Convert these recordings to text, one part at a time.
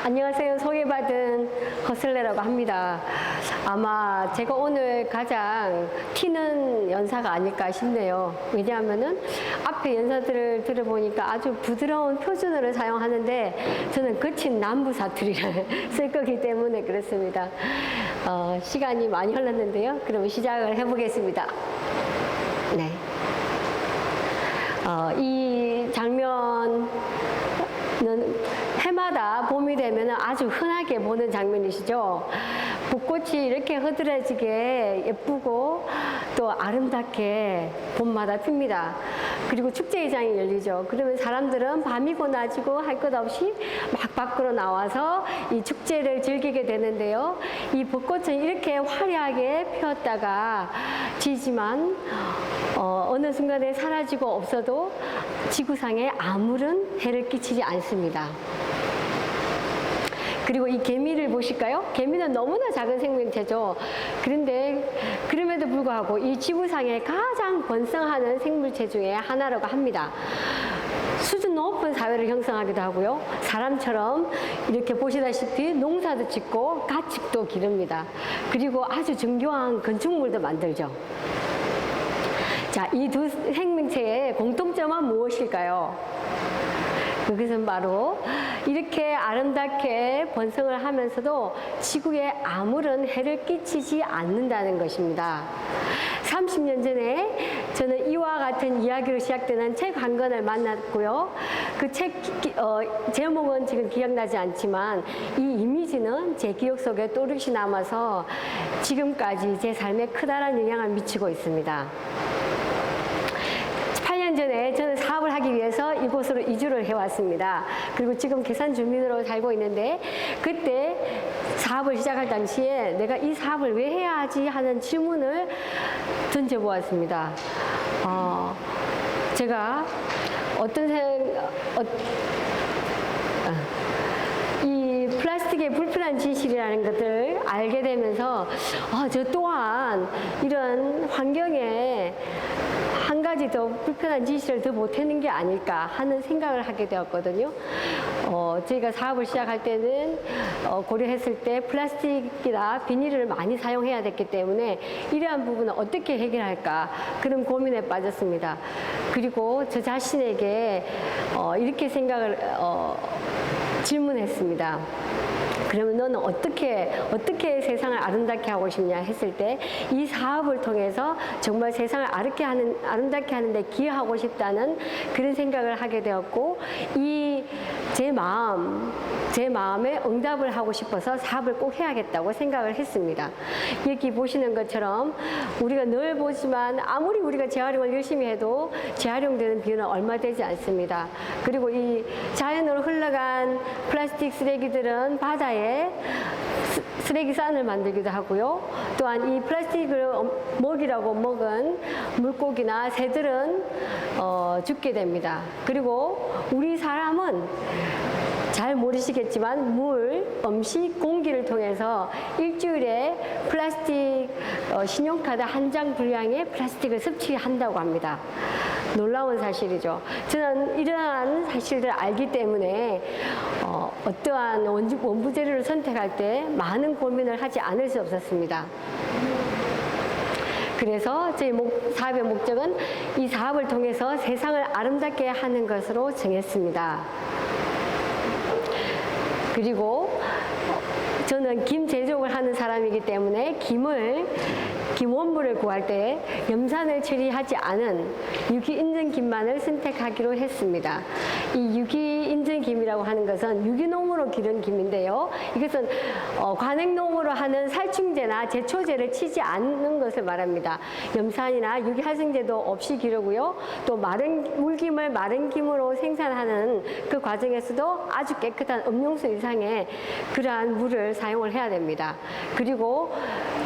안녕하세요. 소개받은 허슬레라고 합니다. 아마 제가 오늘 가장 튀는 연사가 아닐까 싶네요. 왜냐하면은 앞에 연사들을 들어보니까 아주 부드러운 표준어를 사용하는데 저는 거친 남부 사투리를 쓸 거기 때문에 그렇습니다. 시간이 많이 흘렀는데요. 그럼 시작을 해보겠습니다. 네. 이 장면은 해마다 봄이 되면 아주 흔하게 보는 장면이시죠. 벚꽃이 이렇게 흐드러지게 예쁘고 또 아름답게 봄마다 핍니다. 그리고 축제회장이 열리죠. 그러면 사람들은 밤이고 낮이고 할 것 없이 막 밖으로 나와서 이 축제를 즐기게 되는데요. 이 벚꽃은 이렇게 화려하게 피었다가 지지만 어느 순간에 사라지고 없어도 지구상에 아무런 해를 끼치지 않습니다. 그리고 이 개미를 보실까요? 개미는 너무나 작은 생명체죠. 그런데 그럼에도 불구하고 이 지구상에 가장 번성하는 생물체 중에 하나라고 합니다. 수준 높은 사회를 형성하기도 하고요. 사람처럼 이렇게 보시다시피 농사도 짓고 가축도 기릅니다. 그리고 아주 정교한 건축물도 만들죠. 자, 이 두 생명체의 공통점은 무엇일까요? 그것은 바로 이렇게 아름답게 번성을 하면서도 지구에 아무런 해를 끼치지 않는다는 것입니다. 30년 전에 저는 이와 같은 이야기로 시작되는 책 한 권을 만났고요. 그 책 제목은 지금 기억나지 않지만 이 이미지는 제 기억 속에 또렷이 남아서 지금까지 제 삶에 크다란 영향을 미치고 있습니다. 8년 전에 저는 사업을 하기 위해서 이곳으로 이주를 해왔습니다. 그리고 지금 계산 주민으로 살고 있는데 그때 사업을 시작할 당시에 내가 이 사업을 왜 해야 하지 하는 질문을 던져보았습니다. 제가 이 플라스틱의 불편한 진실이라는 것을 알게 되면서 저 또한 이런 환경에 한 가지 더 불편한 진실을 더 못하는 게 아닐까 하는 생각을 하게 되었거든요. 저희가 사업을 시작할 때는 고려했을 때 플라스틱이나 비닐을 많이 사용해야 됐기 때문에 이러한 부분을 어떻게 해결할까 그런 고민에 빠졌습니다. 그리고 저 자신에게 이렇게 생각을 질문했습니다. 그러면 너는 어떻게 세상을 아름답게 하고 싶냐 했을 때 이 사업을 통해서 정말 세상을 아름답게 하는 데 기여하고 싶다는 그런 생각을 하게 되었고 제 마음에 응답을 하고 싶어서 사업을 꼭 해야겠다고 생각을 했습니다. 여기 보시는 것처럼 우리가 늘 보지만 아무리 우리가 재활용을 열심히 해도 재활용되는 비율은 얼마 되지 않습니다. 그리고 이 자연으로 흘러간 플라스틱 쓰레기들은 바다에 쓰레기산을 만들기도 하고요. 또한 이 플라스틱을 먹이라고 먹은 물고기나 새들은 죽게 됩니다. 그리고 우리 사람은 잘 모르시겠지만 물, 음식, 공기를 통해서 일주일에 플라스틱 신용카드 한 장 분량의 플라스틱을 섭취한다고 합니다. 놀라운 사실이죠. 저는 이러한 사실들을 알기 때문에 어떠한 원부 재료를 선택할 때 많은 고민을 하지 않을 수 없었습니다. 그래서 저희 사업의 목적은 이 사업을 통해서 세상을 아름답게 하는 것으로 정했습니다. 그리고 저는 김 제조를 하는 사람이기 때문에 김원부를 구할 때 염산을 처리하지 않은 유기인증 김만을 선택하기로 했습니다. 이 유기인증 김이라고 하는 것은 유기농으로 기른 김인데요. 이것은 관행농으로 하는 살충제나 제초제를 치지 않는 것을 말합니다. 염산이나 유기활성제도 없이 기르고요. 또 물김을 마른 김으로 생산하는 그 과정에서도 아주 깨끗한 음용수 이상의 그러한 물을 사용을 해야 됩니다. 그리고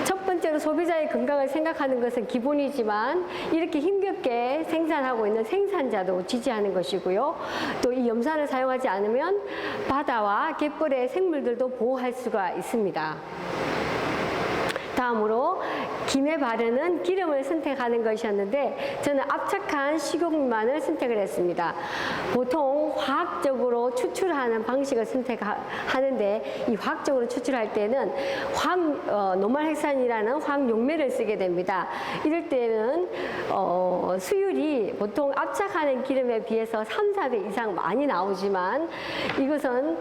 첫 번째로 소비자의 건강을 생각하는 것은 기본이지만 이렇게 힘겹게 생산하고 있는 생산자도 지지하는 것이고요. 또 이 염산을 사용하지 않으면 바다와 갯벌의 생물들도 보호할 수가 있습니다. 다음으로 김에 바르는 기름을 선택하는 것이었는데 저는 압착한 식용유만을 선택을 했습니다. 보통 화학적으로 추출하는 방식을 선택하는데 이 화학적으로 추출할 때는 노말헥산이라는 화학용매를 쓰게 됩니다. 이럴 때는 수율이 보통 압착하는 기름에 비해서 3, 4배 이상 많이 나오지만 이것은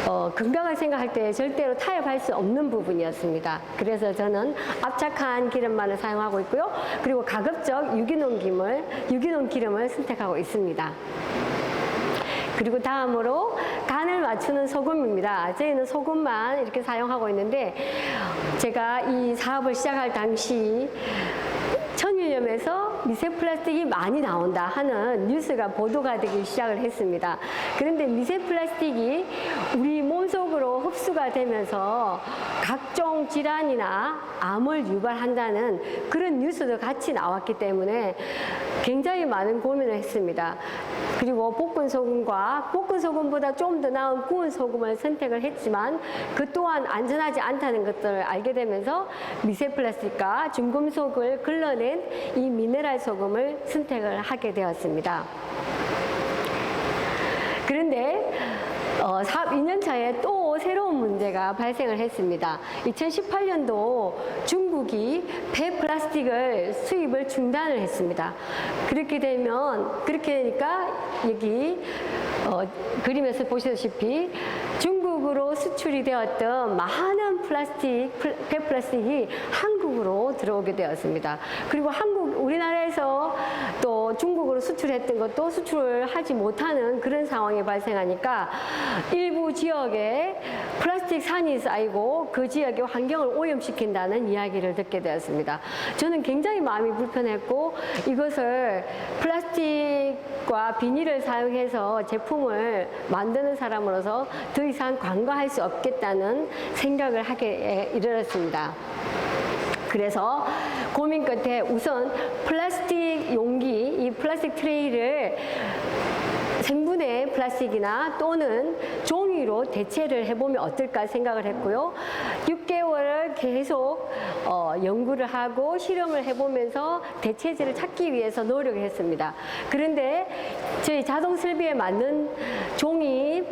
건강을 생각할 때 절대로 타협할 수 없는 부분이었습니다. 그래서 저는 압착한 기름만을 사용하고 있고요. 그리고 가급적 유기농 기름을 선택하고 있습니다. 그리고 다음으로 간을 맞추는 소금입니다. 저희는 소금만 이렇게 사용하고 있는데 제가 이 사업을 시작할 당시 천일염에서 미세 플라스틱이 많이 나온다 하는 뉴스가 보도가 되기 시작을 했습니다. 그런데 미세 플라스틱이 우리 몸속으로 흡수가 되면서 각종 질환이나 암을 유발한다는 그런 뉴스도 같이 나왔기 때문에 굉장히 많은 고민을 했습니다. 그리고 볶은 소금보다 좀 더 나은 구운 소금을 선택을 했지만 그 또한 안전하지 않다는 것들을 알게 되면서 미세 플라스틱과 중금속을 걸러낸 이 미네랄 소금을 선택을 하게 되었습니다. 그런데 사업 2년 차에 또 새로운 문제가 발생을 했습니다. 2018년도 중국이 폐플라스틱을 수입을 중단을 했습니다. 그렇게 되니까 여기 그림에서 보시다시피 중국으로 수출이 되었던 많은 폐플라스틱이 한국으로 들어오게 되었습니다. 그리고 우리나라에서 또 중국으로 수출했던 것도 수출을 하지 못하는 그런 상황이 발생하니까 일부 지역에 플라스틱 산이 쌓이고 그 지역의 환경을 오염시킨다는 이야기를 듣게 되었습니다. 저는 굉장히 마음이 불편했고 이것을 플라스틱과 비닐을 사용해서 제품을 만드는 사람으로서 더 이상 관과할 수 없겠다는 생각을 하게 이르렀습니다. 그래서 고민 끝에 우선 플라스틱 용기, 이 플라스틱 트레이를 생분해 플라스틱이나 또는 종이로 대체를 해보면 어떨까 생각을 했고요. 6개월을 계속 연구를 하고 실험을 해보면서 대체제를 찾기 위해서 노력을 했습니다. 그런데 저희 자동 설비에 맞는 종이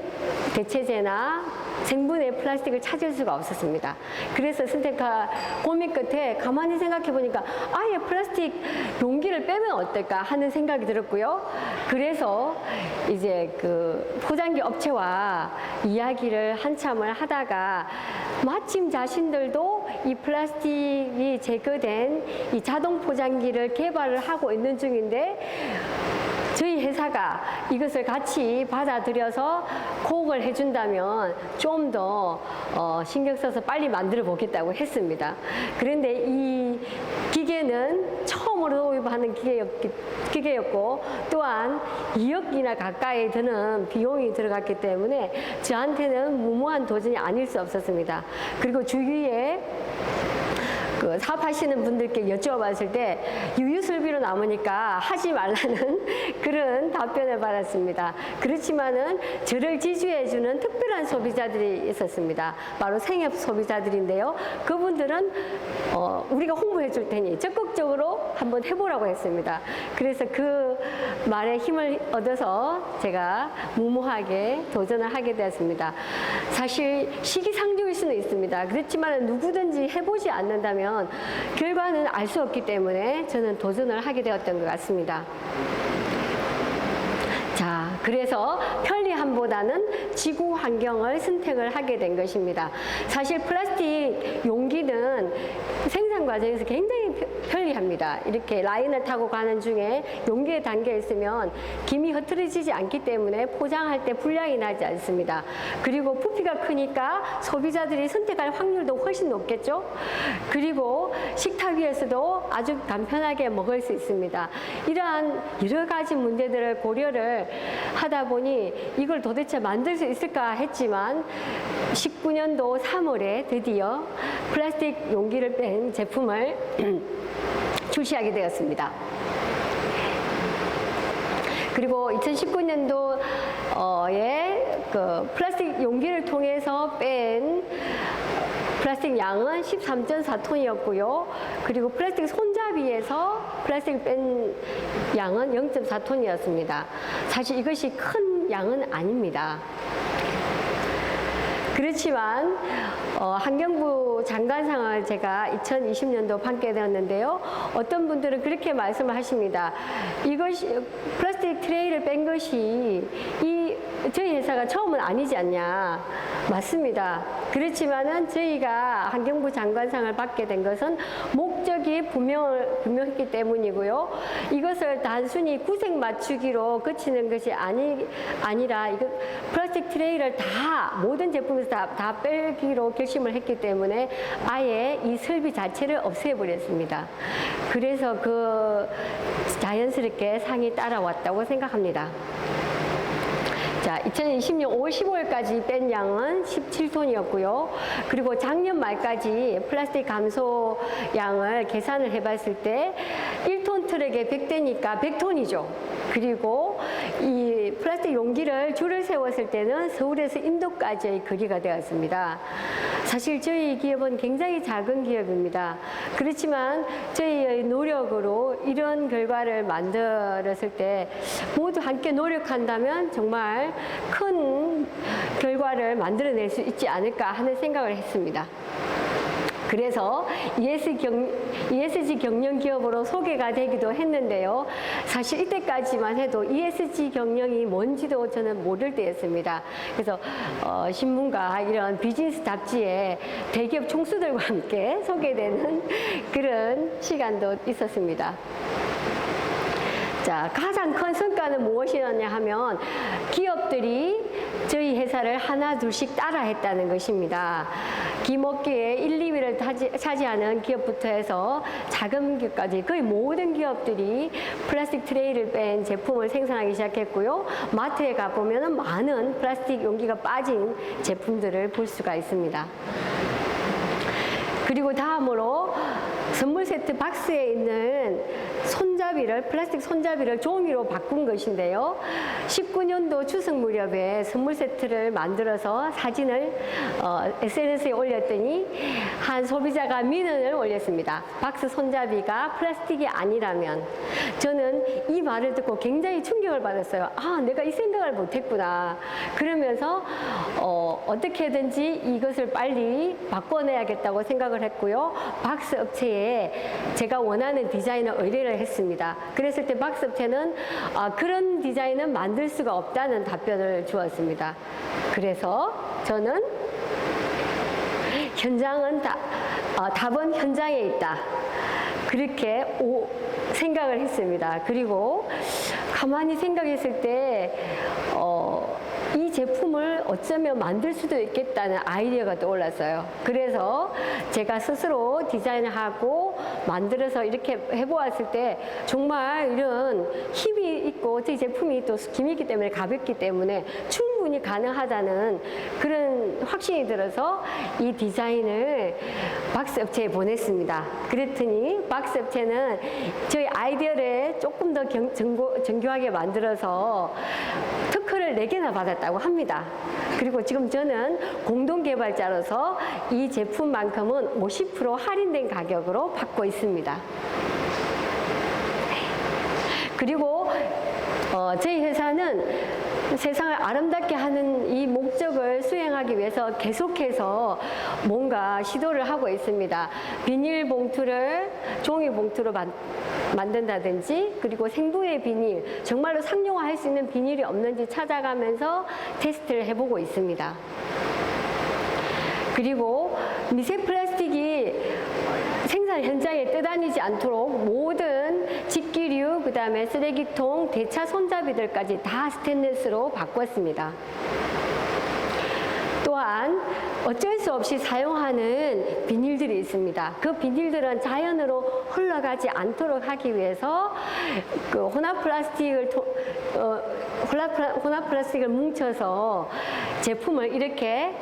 대체제나 생분해 플라스틱을 찾을 수가 없었습니다. 그래서 고민 끝에 가만히 생각해 보니까 아예 플라스틱 용기를 빼면 어떨까 하는 생각이 들었고요. 그래서 이제 그 포장기 업체와 이야기를 한참을 하다가 마침 자신들도 이 플라스틱이 제거된 이 자동 포장기를 개발을 하고 있는 중인데 저희 회사가 이것을 같이 받아들여서 코옥을 해준다면 좀 더 신경 써서 빨리 만들어 보겠다고 했습니다. 그런데 이 기계는 처음으로 도입하는 기계였고 또한 2억이나 가까이 드는 비용이 들어갔기 때문에 저한테는 무모한 도전이 아닐 수 없었습니다. 그리고 주위에 그 사업하시는 분들께 여쭤봤을 때 유유설비로 남으니까 하지 말라는 그런 답변을 받았습니다. 그렇지만은 저를 지지해주는 특별한 소비자들이 있었습니다. 바로 생협 소비자들인데요. 그분들은 우리가 홍보해 줄 테니 적극적으로 한번 해보라고 했습니다. 그래서 그 말에 힘을 얻어서 제가 무모하게 도전을 하게 되었습니다. 사실 시기상조일 수는 있습니다. 그렇지만 누구든지 해보지 않는다면 결과는 알 수 없기 때문에 저는 도전을 하게 되었던 것 같습니다. 자, 그래서 편리함보다는 지구 환경을 선택을 하게 된 것입니다. 사실 플라스틱 용기는 생산 과정에서 굉장히 편리합니다. 이렇게 라인을 타고 가는 중에 용기에 담겨 있으면 김이 흐트러지지 않기 때문에 포장할 때 불량이 나지 않습니다. 그리고 부피가 크니까 소비자들이 선택할 확률도 훨씬 높겠죠. 그리고 식탁 위에서도 아주 간편하게 먹을 수 있습니다. 이러한 여러 가지 문제들을 고려를 하다 보니 이걸 도대체 만들 수 있을까 했지만 19년도 3월에 드디어 플라스틱 용기를 뺀 제품을 출시하게 되었습니다. 그리고 2019년도 그 플라스틱 용기를 통해서 뺀 플라스틱 양은 13.4톤이었고요. 그리고 플라스틱 손잡이에서 플라스틱 뺀 양은 0.4톤이었습니다. 사실 이것이 큰 양은 아닙니다. 그렇지만 환경부 장관상을 제가 2020년도 받게 되었는데요. 어떤 분들은 그렇게 말씀을 하십니다. 이것이 플라스틱 트레이를 뺀 것이 저희 회사가 처음은 아니지 않냐. 맞습니다. 그렇지만은 저희가 환경부 장관상을 받게 된 것은 목적이 분명했기 때문이고요. 이것을 단순히 구색 맞추기로 그치는 것이 아니라 이거 플라스틱 트레이를 모든 제품에서 다 빼기로 결심을 했기 때문에 아예 이 설비 자체를 없애버렸습니다. 그래서 자연스럽게 상이 따라왔다고 생각합니다. 자, 2020년 5월 15일까지 뺀 양은 17톤이었고요. 그리고 작년 말까지 플라스틱 감소 양을 계산을 해봤을 때 1톤 트럭에 100대니까 100톤이죠. 그리고 이 플라스틱 용기를 줄을 세웠을 때는 서울에서 인도까지의 거리가 되었습니다. 사실 저희 기업은 굉장히 작은 기업입니다. 그렇지만 저희의 노력으로 이런 결과를 만들었을 때 모두 함께 노력한다면 정말 큰 결과를 만들어낼 수 있지 않을까 하는 생각을 했습니다. 그래서 ESG 경영 기업으로 소개가 되기도 했는데요. 사실 이때까지만 해도 ESG 경영이 뭔지도 저는 모를 때였습니다. 그래서 신문과 이런 비즈니스 잡지에 대기업 총수들과 함께 소개되는 그런 시간도 있었습니다. 자, 가장 큰 성과는 무엇이었냐 하면 기업들이 저희 회사를 하나 둘씩 따라했다는 것입니다. 기업계에 1, 2위를 차지하는 기업부터 해서 작은 기업까지 거의 모든 기업들이 플라스틱 트레이를 뺀 제품을 생산하기 시작했고요. 마트에 가보면 많은 플라스틱 용기가 빠진 제품들을 볼 수가 있습니다. 그리고 다음으로 선물 세트 박스에 있는 플라스틱 손잡이를 종이로 바꾼 것인데요. 19년도 추석 무렵에 선물 세트를 만들어서 사진을 SNS에 올렸더니 한 소비자가 민원을 올렸습니다. 박스 손잡이가 플라스틱이 아니라면. 저는 이 말을 듣고 굉장히 충격을 받았어요. 아, 내가 이 생각을 못했구나. 그러면서 어떻게든지 이것을 빨리 바꿔내야겠다고 생각을 했고요. 박스 업체에 제가 원하는 디자인을 의뢰를 했습니다. 그랬을 때 박스 업체는 그런 디자인은 만들 수가 없다는 답변을 주었습니다. 그래서 저는 답은 현장에 있다. 그렇게 생각을 했습니다. 그리고 가만히 생각했을 때 이 제품을 어쩌면 만들 수도 있겠다는 아이디어가 떠올랐어요. 그래서 제가 스스로 디자인을 하고 만들어서 이렇게 해보았을 때 정말 이런 힘이 있고 제 제품이 또 힘이 있기 때문에 가볍기 때문에 충분히 가능하다는 그런 확신이 들어서 이 디자인을 박스 업체에 보냈습니다. 그랬더니 박스 업체는 저희 아이디어를 조금 더 정교하게 만들어서 특허를 4개나 받았다고 합니다. 그리고 지금 저는 공동개발자로서 이 제품만큼은 50% 할인된 가격으로 받고 있습니다. 그리고 저희 회사는 세상을 아름답게 하는 이 목적을 수행하기 위해서 계속해서 뭔가 시도를 하고 있습니다. 비닐 봉투를 종이 봉투로 만든다든지, 그리고 생분해 비닐, 정말로 상용화할 수 있는 비닐이 없는지 찾아가면서 테스트를 해보고 있습니다. 그리고 미세 플라스틱이 생산 현장에 떠다니지 않도록 모든 직기류, 그 다음에 쓰레기통, 대차 손잡이들까지 다 스테인리스로 바꿨습니다. 또한 어쩔 수 없이 사용하는 비닐들이 있습니다. 그 비닐들은 자연으로 흘러가지 않도록 하기 위해서 그 혼합 플라스틱을 뭉쳐서 제품을 이렇게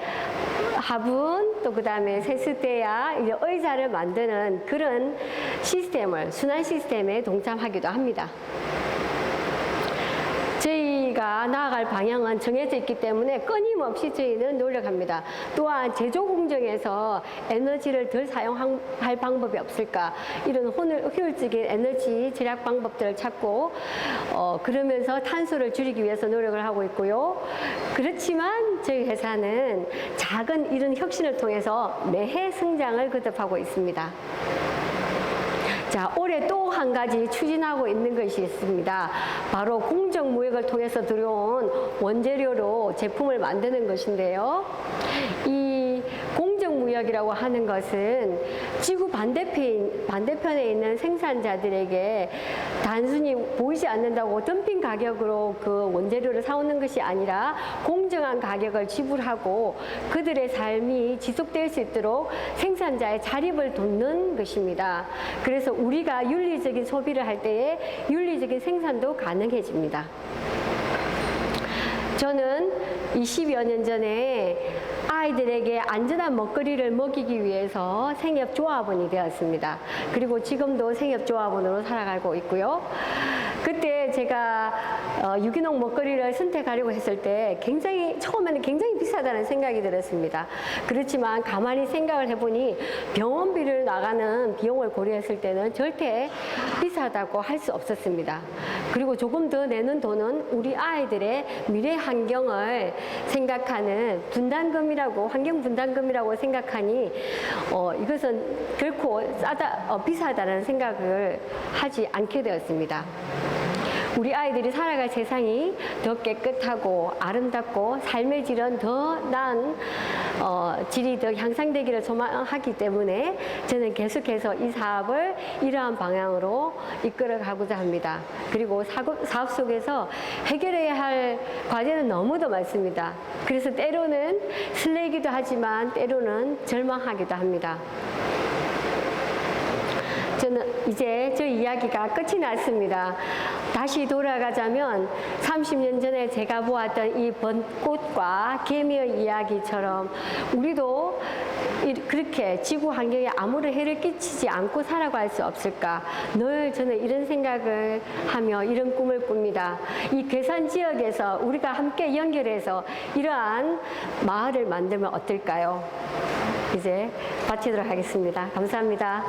화분, 또 그 다음에 세수대야 의자를 만드는 그런 시스템을, 순환 시스템에 동참하기도 합니다. 저희가 우리가 나아갈 방향은 정해져 있기 때문에 끊임없이 저희는 노력합니다. 또한 제조 공정에서 에너지를 덜 사용할 방법이 없을까, 이런 효율적인 에너지 절약 방법들을 찾고 그러면서 탄소를 줄이기 위해서 노력을 하고 있고요. 그렇지만 저희 회사는 작은 이런 혁신을 통해서 매해 성장을 거듭하고 있습니다. 자, 올해 또 한 가지 추진하고 있는 것이 있습니다. 바로 공정무역을 통해서 들어온 원재료로 제품을 만드는 것인데요. 이 공정무역이라고 하는 것은 지구 반대편에 있는 생산자들에게 단순히 보이지 않는다고 덤핑 가격으로 그 원재료를 사오는 것이 아니라 공정한 가격을 지불하고 그들의 삶이 지속될 수 있도록 생산자의 자립을 돕는 것입니다. 그래서 우리가 윤리적인 소비를 할 때에 윤리적인 생산도 가능해집니다. 저는 20여 년 전에 아이들에게 안전한 먹거리를 먹이기 위해서 생협조합원이 되었습니다. 그리고 지금도 생협조합원으로 살아가고 있고요. 그때 제가 유기농 먹거리를 선택하려고 했을 때 처음에는 굉장히 비싸다는 생각이 들었습니다. 그렇지만 가만히 생각을 해보니 병원비를 나가는 비용을 고려했을 때는 절대 비싸다고 할 수 없었습니다. 그리고 조금 더 내는 돈은 우리 아이들의 미래 환경을 생각하는 환경 분담금이라고 생각하니 이것은 결코 비싸다는 생각을 하지 않게 되었습니다. 우리 아이들이 살아갈 세상이 더 깨끗하고 아름답고 삶의 질은 더 나은 질이 더 향상되기를 소망하기 때문에 저는 계속해서 이 사업을 이러한 방향으로 이끌어 가고자 합니다. 그리고 사업 속에서 해결해야 할 과제는 너무도 많습니다. 그래서 때로는 설레기도 하지만 때로는 절망하기도 합니다. 저는 이제 저 이야기가 끝이 났습니다. 다시 돌아가자면 30년 전에 제가 보았던 이 벚꽃과 개미의 이야기처럼 우리도 그렇게 지구 환경에 아무런 해를 끼치지 않고 살아갈 수 없을까? 늘 저는 이런 생각을 하며 이런 꿈을 꿉니다. 이 괴산 지역에서 우리가 함께 연결해서 이러한 마을을 만들면 어떨까요? 이제 마치도록 하겠습니다. 감사합니다.